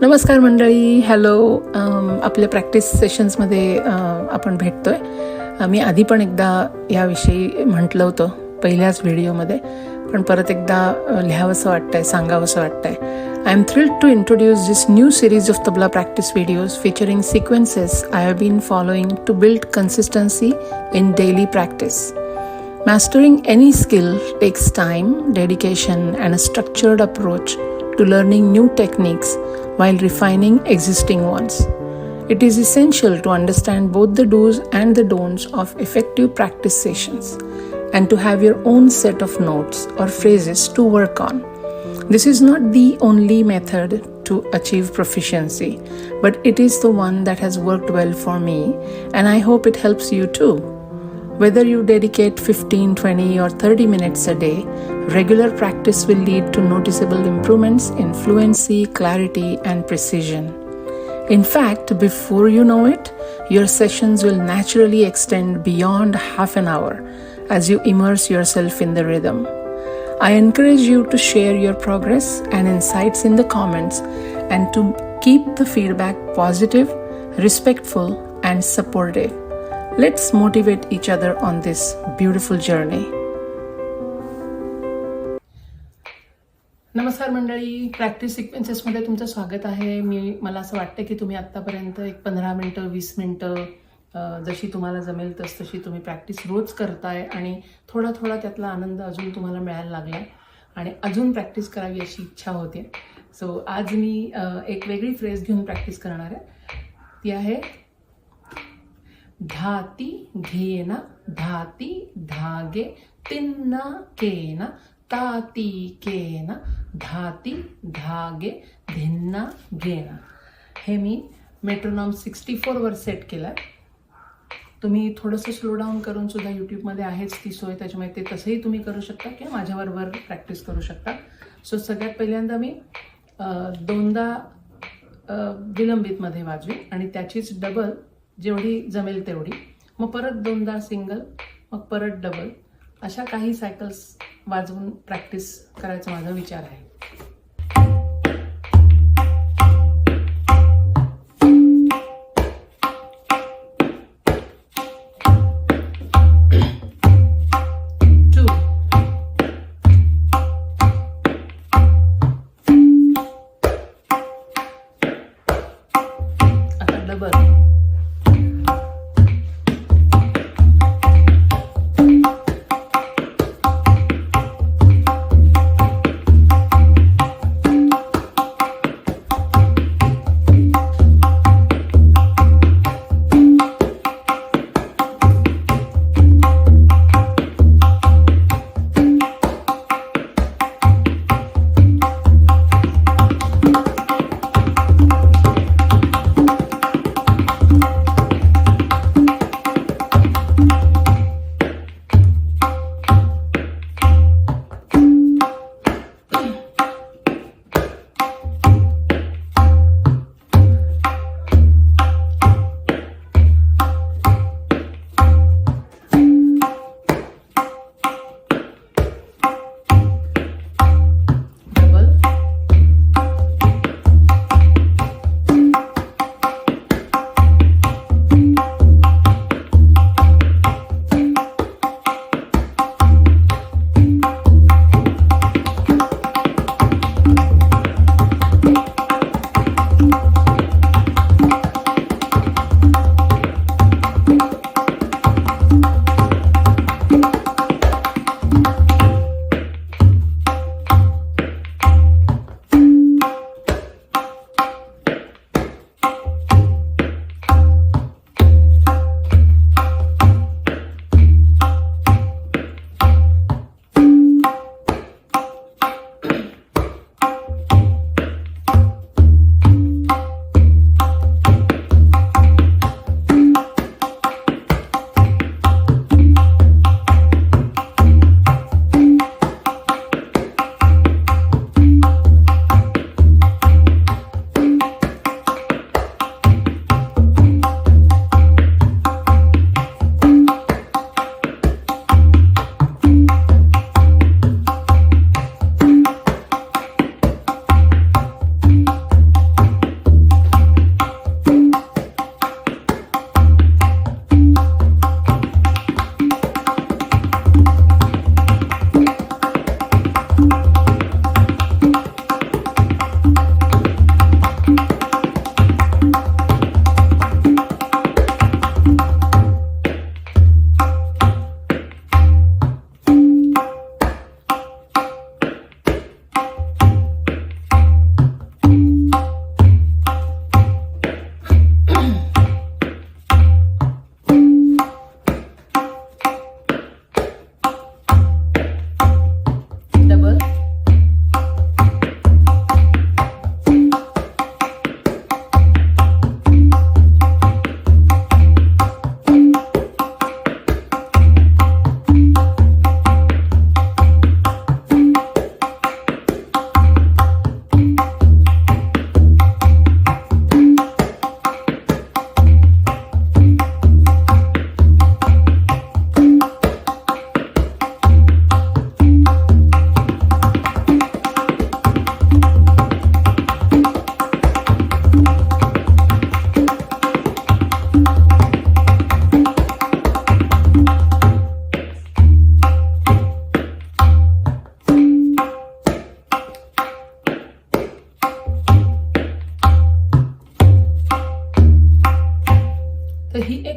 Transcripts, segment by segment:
नमस्कार मंडळी, हॅलो. आपल्या प्रॅक्टिस सेशन्समध्ये आपण भेटतोय. मी आधी पण एकदा याविषयी म्हटलं होतं पहिल्याच व्हिडिओमध्ये, पण परत एकदा लिहावंसं वाटतंय, सांगावंसं वाटतंय. I am thrilled to introduce this new series of tabla practice videos featuring sequences I have been following to build consistency in daily practice. Mastering any skill takes time, dedication, and a structured approach to learning new techniques while refining existing ones. It is essential to understand both the do's and the don'ts of effective practice sessions and to have your own set of notes or phrases to work on. This is not the only method to achieve proficiency, but it is the one that has worked well for me, and I hope it helps you too. Whether you dedicate 15, 20 or 30 minutes a day, regular practice will lead to noticeable improvements in fluency, clarity, and precision. In fact, before you know it, your sessions will naturally extend beyond half an hour as you immerse yourself in the rhythm. I encourage you to share your progress and insights in the comments and to keep the feedback positive, respectful, and supportive. Let's motivate each other on this beautiful journey. नमस्कार मंडळी, practice सिक्वेन्सेसमध्ये तुमचं स्वागत आहे. मला असं वाटतं की तुम्ही आत्तापर्यंत एक 15 मिनटं 20 मिनटं जशी तुम्हाला जमेल तशी तुम्ही प्रॅक्टिस रोज करताय आणि थोडा थोडा त्यातला आनंद अजून तुम्हाला मिळायला लागला आहे आणि अजून प्रॅक्टिस करावी अशी इच्छा होते. सो आज मी एक वेगळी फ्रेज घेऊन प्रॅक्टिस करणार आहे. ती आहे धाती घेना धाती धागे तिन्ना केना ताती केना धाती धागे धिन्ना घेना. हे मी मेट्रोनॉम 64 वर सेट केलं आहे. तुम्ही थोडंसं स्लो डाऊन करून सुद्धा यूट्यूबमध्ये आहेच ती सोय, त्याच्यामुळे ते तसंही तुम्ही करू शकता किंवा माझ्याबरोबर प्रॅक्टिस करू शकता. सो सगळ्यात पहिल्यांदा मी दोनदा विलंबितमध्ये वाजवी आणि त्याचीच डबल जेवढी जमेल तेवढी, मग परत दोनदा सिंगल, मग परत डबल, अशा काही सायकल्स वाजवून प्रॅक्टिस करायचा माझा विचार आहे. आता डबल,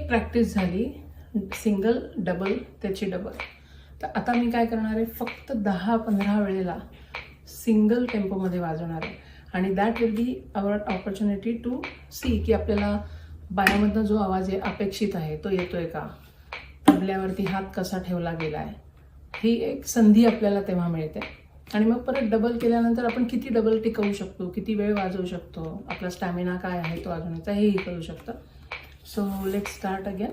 एक प्रॅक्टिस झाली, सिंगल डबल त्याची डबल. तर आता मी काय करणार आहे, फक्त 10-15 वेळेला सिंगल टेम्पोमध्ये वाजवणार आहे. आणि that will be our opportunity to see की आपल्याला बायामधनं जो आवाज अपेक्षित आहे तो येतोय का, तबल्यावरती हात कसा ठेवला गेला आहे, ही एक संधी आपल्याला तेव्हा मिळते. आणि मग परत डबल केल्यानंतर आपण किती डबल टिकवू शकतो, किती वेळ वाजवू शकतो, आपला स्टॅमिना काय आहे तो वाजवण्याचा, हेही कळू शकतं. So let's start again.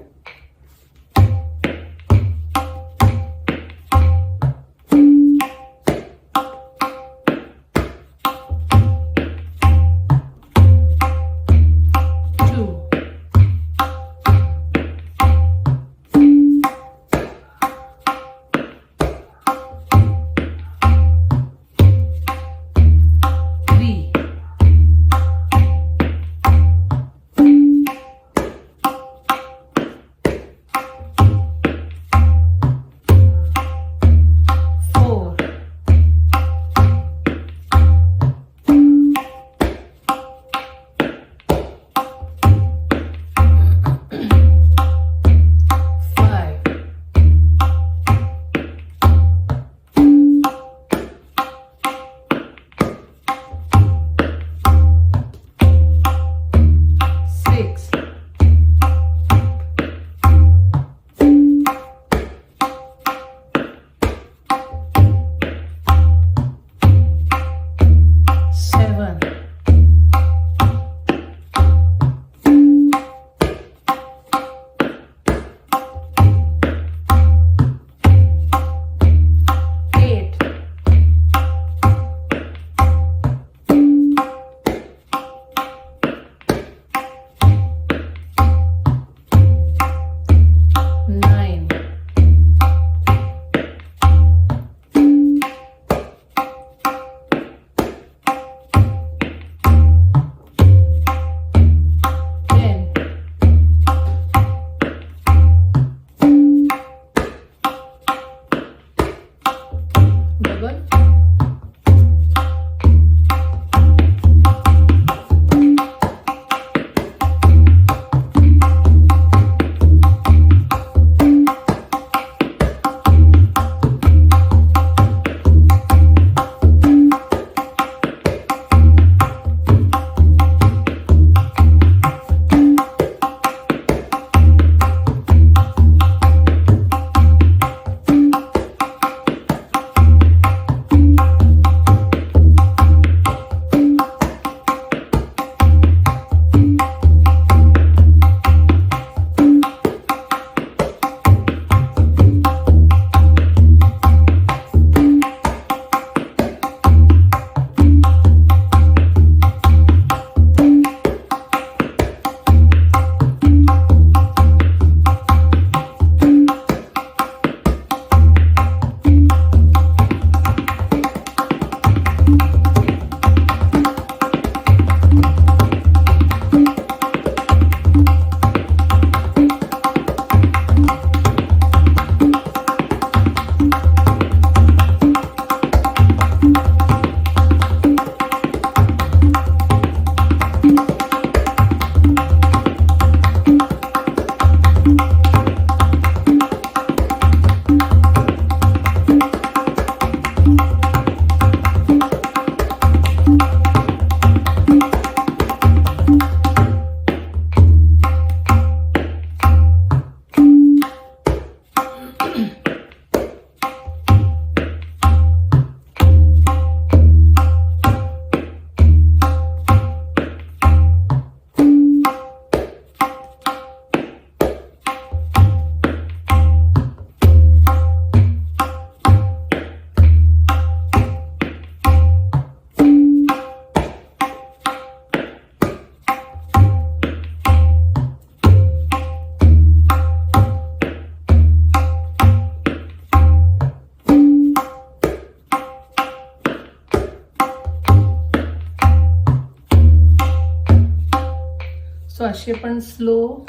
So असे पण स्लो,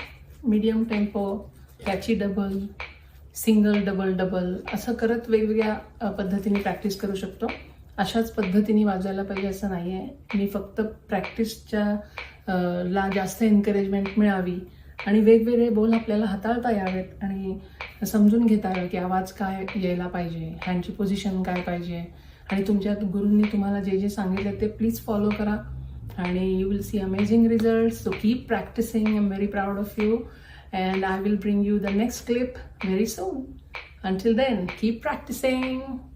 मीडियम टेम्पो, त्याची डबल, सिंगल डबल डबल असं करत वेगवेगळ्या पद्धतीने प्रॅक्टिस करू शकतो. अशाच पद्धतीने वाजवायला पाहिजे असं नाही आहे. मी फक्त प्रॅक्टिसच्या ला जास्त एनकरेजमेंट मिळावी आणि वेगवेगळे बोल आपल्याला हाताळता यावेत आणि समजून घेता यावं की आवाज काय यायला पाहिजे, हँडची पोझिशन काय पाहिजे. आणि तुमच्या गुरूंनी तुम्हाला जे जे सांगितलं ते प्लीज फॉलो करा आणि you will see amazing result. So keep practicing. I am very proud of you and I will bring you the next clip very soon. Until then, keep practicing.